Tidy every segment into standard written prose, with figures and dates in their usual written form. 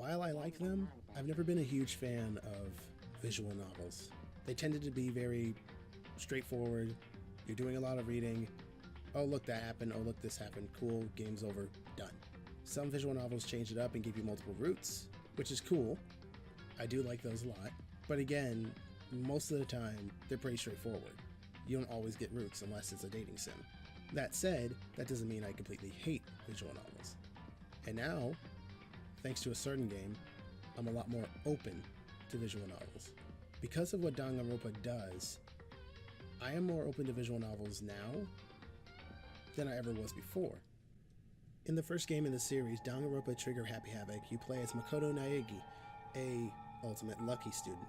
While I like them, I've never been a huge fan of visual novels. They tended to be very straightforward. You're doing a lot of reading. Oh, look, that happened. Oh, look, this happened. Cool, game's over, done. Some visual novels change it up and give you multiple routes, which is cool. I do like those a lot. But again, most of the time, they're pretty straightforward. You don't always get routes unless it's a dating sim. That said, that doesn't mean I completely hate visual novels. And now, thanks to a certain game, I'm a lot more open to visual novels. Because of what Danganronpa does, I am more open to visual novels now than I ever was before. In the first game in the series, Danganronpa Trigger Happy Havoc, you play as Makoto Naegi, a ultimate lucky student.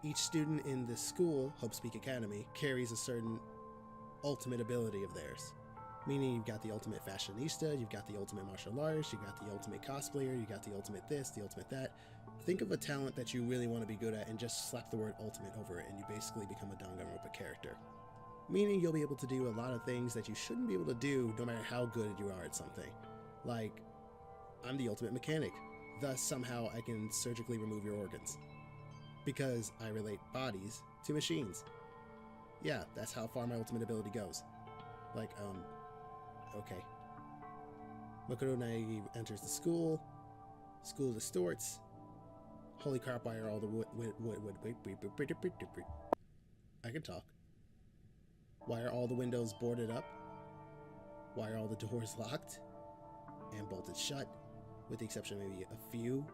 Each student in this school, Hope Speak Academy, carries a certain ultimate ability of theirs. Meaning you've got the ultimate fashionista, you've got the ultimate martial artist, you've got the ultimate cosplayer, you got the ultimate this, the ultimate that. Think of a talent that you really want to be good at and just slap the word ultimate over it and you basically become a Danganronpa character. Meaning you'll be able to do a lot of things that you shouldn't be able to do no matter how good you are at something. Like, I'm the ultimate mechanic, thus somehow I can surgically remove your organs. Because I relate bodies to machines. Yeah, that's how far my ultimate ability goes. Like, okay. Makoto Naegi enters the school. School distorts. Holy crap, why are all the I can talk. Why are all the windows boarded up? Why are all the doors locked and bolted shut, with the exception of maybe a few?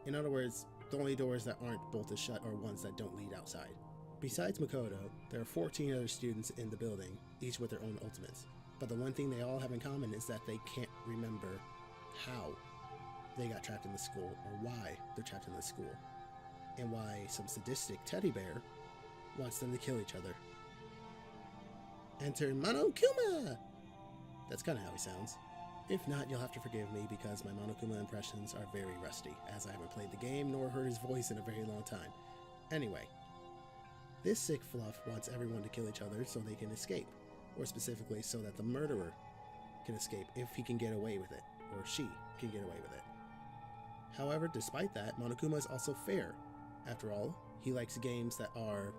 In other words, the only doors that aren't bolted shut are ones that don't lead outside. Besides Makoto, there are 14 other students in the building, each with their own ultimates. But the one thing they all have in common is that they can't remember how they got trapped in the school or why they're trapped in the school. And why some sadistic teddy bear wants them to kill each other. Enter Monokuma! That's kind of how he sounds. If not, you'll have to forgive me because my Monokuma impressions are very rusty, as I haven't played the game nor heard his voice in a very long time. Anyway, this sick fluff wants everyone to kill each other so they can escape, or specifically so that the murderer can escape if he can get away with it, or she can get away with it. However, despite that, Monokuma is also fair. After all, he likes games that are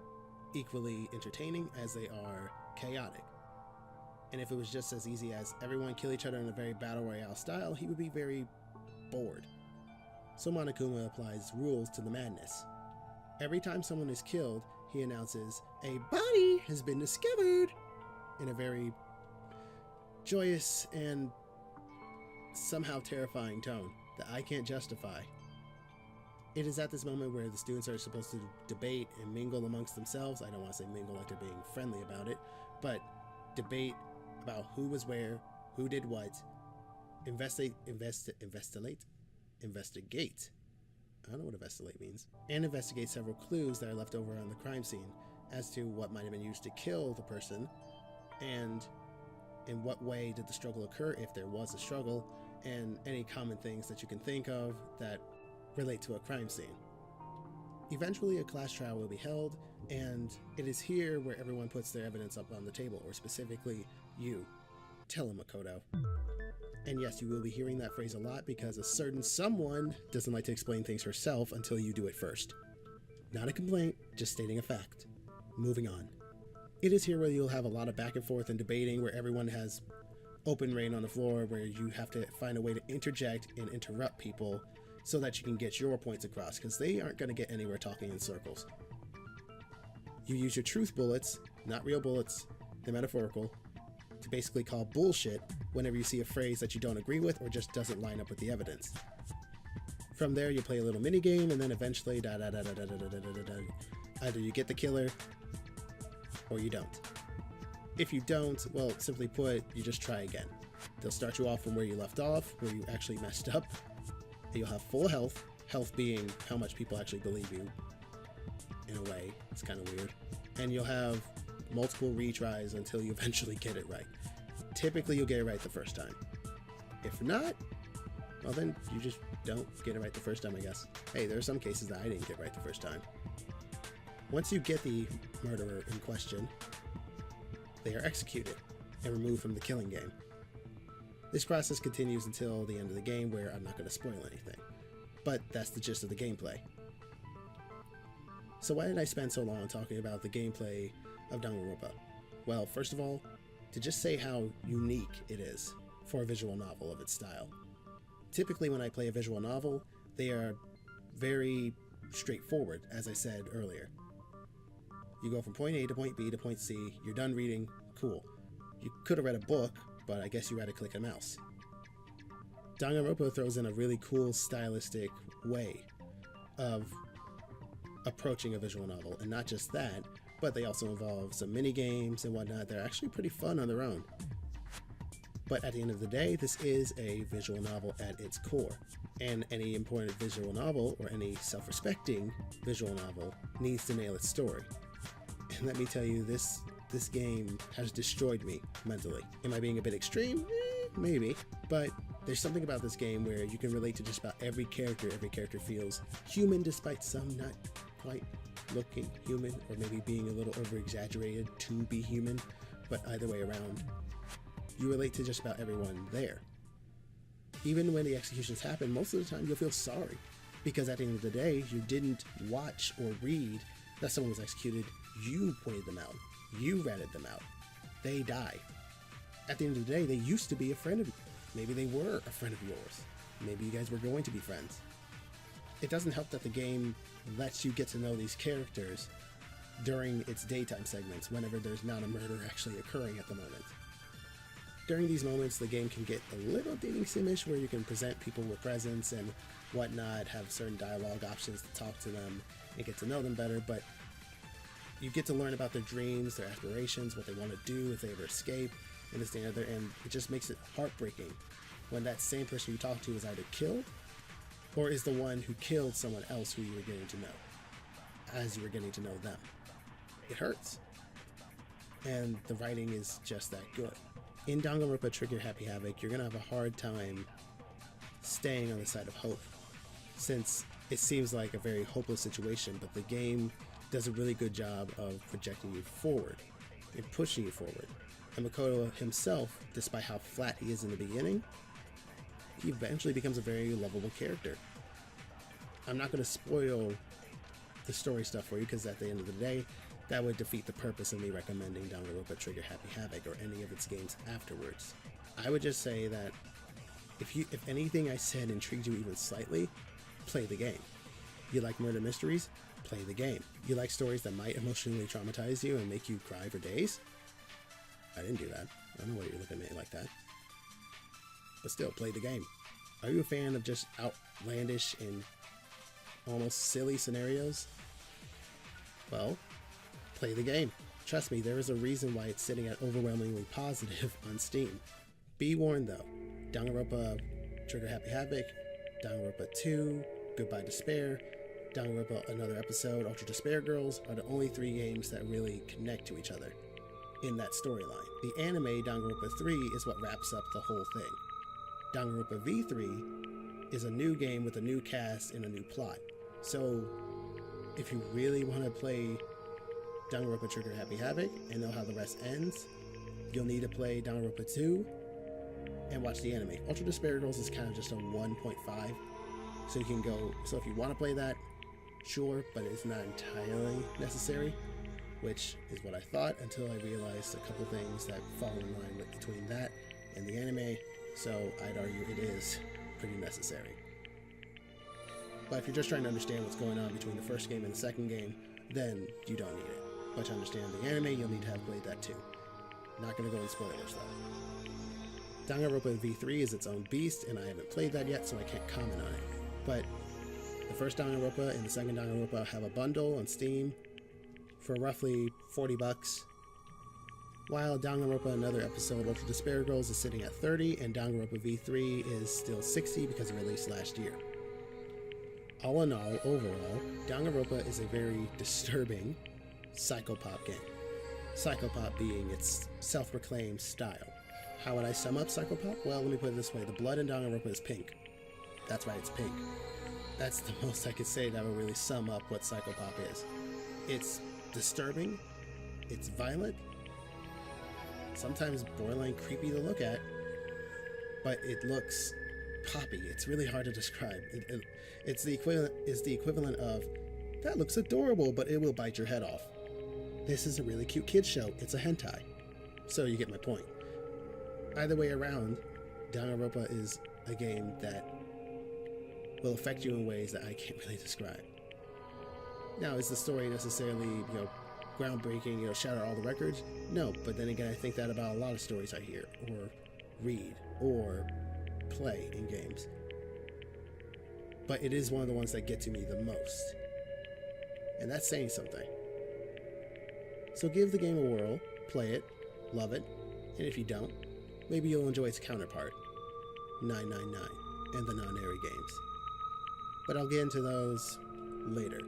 equally entertaining as they are chaotic. And if it was just as easy as everyone kill each other in a very battle royale style, he would be very bored. So Monokuma applies rules to the madness. Every time someone is killed, he announces, "A body has been discovered," in a very joyous and somehow terrifying tone that I can't justify. It is at this moment where the students are supposed to debate and mingle amongst themselves. I don't want to say mingle like they're being friendly about it, but debate about who was where, who did what, investigate. I don't know what investigate means. And investigate several clues that are left over on the crime scene as to what might have been used to kill the person, and in what way did the struggle occur, if there was a struggle, and any common things that you can think of that relate to a crime scene. Eventually, a class trial will be held, and it is here where everyone puts their evidence up on the table, or specifically you. Tell him, Makoto. And yes, you will be hearing that phrase a lot because a certain someone doesn't like to explain things herself until you do it first. Not a complaint, just stating a fact. Moving on. It is here where you'll have a lot of back and forth and debating, where everyone has open reign on the floor, where you have to find a way to interject and interrupt people so that you can get your points across, because they aren't going to get anywhere talking in circles. You use your truth bullets, not real bullets, they're metaphorical, to basically call bullshit whenever you see a phrase that you don't agree with or just doesn't line up with the evidence. From there, you play a little mini game, and then eventually, either you get the killer or you don't. If you don't, well, simply put, you just try again. They'll start you off from where you left off, where you actually messed up, and you'll have full health, health being how much people actually believe you. In a way, it's kind of weird. And you'll have multiple retries until you eventually get it right. Typically, you'll get it right the first time. If not, well, then you just don't get it right the first time, I guess. Hey, there are some cases that I didn't get right the first time. Once you get the murderer in question, they are executed and removed from the killing game. This process continues until the end of the game, where I'm not going to spoil anything. but that's the gist of the gameplay. So why did I spend so long talking about the gameplay of Danganronpa? Well, first of all, to just say how unique it is for a visual novel of its style. Typically when I play a visual novel, they are very straightforward, as I said earlier. You go from point A to point B to point C, you're done reading, cool. You could have read a book, but I guess you had to click a mouse. Danganronpa throws in a really cool stylistic way of approaching a visual novel, and not just that, but they also involve some mini games and whatnot. They're actually pretty fun on their own. But at the end of the day, this is a visual novel at its core, and any important visual novel or any self-respecting visual novel needs to nail its story. And let me tell you, this game has destroyed me mentally. Am I being a bit extreme? Maybe, but there's something about this game where you can relate to just about every character. Every character feels human despite some not quite looking human, or maybe being a little over-exaggerated to be human, but either way around, you relate to just about everyone there. Even when the executions happen, most of the time you'll feel sorry, because at the end of the day, you didn't watch or read that someone was executed, you pointed them out, you ratted them out, they die. At the end of the day, they used to be a friend of you. Maybe they were a friend of yours. Maybe you guys were going to be friends. It doesn't help that the game lets you get to know these characters during its daytime segments, whenever there's not a murder actually occurring at the moment. During these moments, the game can get a little dating sim-ish, where you can present people with presents and whatnot, have certain dialogue options to talk to them and get to know them better, but you get to learn about their dreams, their aspirations, what they want to do, if they ever escape, and this, and the other, and it just makes it heartbreaking when that same person you talk to is either killed or is the one who killed someone else who you were getting to know as you were getting to know them. It hurts. And the writing is just that good. In Danganronpa Trigger Happy Havoc, you're going to have a hard time staying on the side of hope, since it seems like a very hopeless situation, but the game does a really good job of projecting you forward and pushing you forward. And Makoto himself, despite how flat he is in the beginning, he eventually becomes a very lovable character. I'm not going to spoil the story stuff for you, because at the end of the day, that would defeat the purpose of me recommending Danganronpa Trigger Happy Havoc or any of its games afterwards. I would just say that if anything I said intrigued you even slightly, play the game. You like murder mysteries? Play the game. You like stories that might emotionally traumatize you and make you cry for days? I didn't do that. I don't know why you're looking at me like that. But still, play the game. Are you a fan of just outlandish and almost silly scenarios? Well, play the game. Trust me, there is a reason why it's sitting at overwhelmingly positive on Steam. Be warned though, Danganronpa Trigger Happy Havoc, Danganronpa 2, Goodbye Despair, Danganronpa Another Episode, Ultra Despair Girls are the only 3 games that really connect to each other in that storyline. The anime Danganronpa 3 is what wraps up the whole thing. Danganronpa V3 is a new game with a new cast and a new plot. So if you really want to play Danganronpa Trigger Happy Havoc and know how the rest ends, you'll need to play Danganronpa 2 and watch the anime. Ultra Despair Girls is kind of just a 1.5, so you can go, so if you want to play that, sure, but it's not entirely necessary, which is what I thought until I realized a couple things that fall in line between that and the anime, so I'd argue it is pretty necessary. But if you're just trying to understand what's going on between the first game and the second game, then you don't need it. But to understand the anime, you'll need to have played that too. Not going to go in spoilers though. Danganronpa V3 is its own beast, and I haven't played that yet, so I can't comment on it. But the first Danganronpa and the second Danganronpa have a bundle on Steam for roughly $40, while Danganronpa Another Episode Ultra Despair Girls is sitting at $30, and Danganronpa V3 is still $60 because it released last year. All in all, overall, Danganronpa is a very disturbing psychopop game. Psychopop being its self-proclaimed style. How would I sum up psychopop? Well, let me put it this way. The blood in Danganronpa is pink. That's right, it's pink. That's the most I could say that would really sum up what psychopop is. It's disturbing, it's violent, sometimes borderline creepy to look at, but it looks poppy. It's really hard to describe. It's the equivalent of, that looks adorable, but it will bite your head off. This is a really cute kids show. It's a hentai. So you get my point. Either way around, Danganronpa is a game that will affect you in ways that I can't really describe. Now, is the story necessarily, groundbreaking, shatter all the records? No, but then again, I think that about a lot of stories I hear, or read, or play in games. But it is one of the ones that get to me the most. And that's saying something. So give the game a whirl, play it, love it, and if you don't, maybe you'll enjoy its counterpart, 999, and the non-airy games. But I'll get into those later.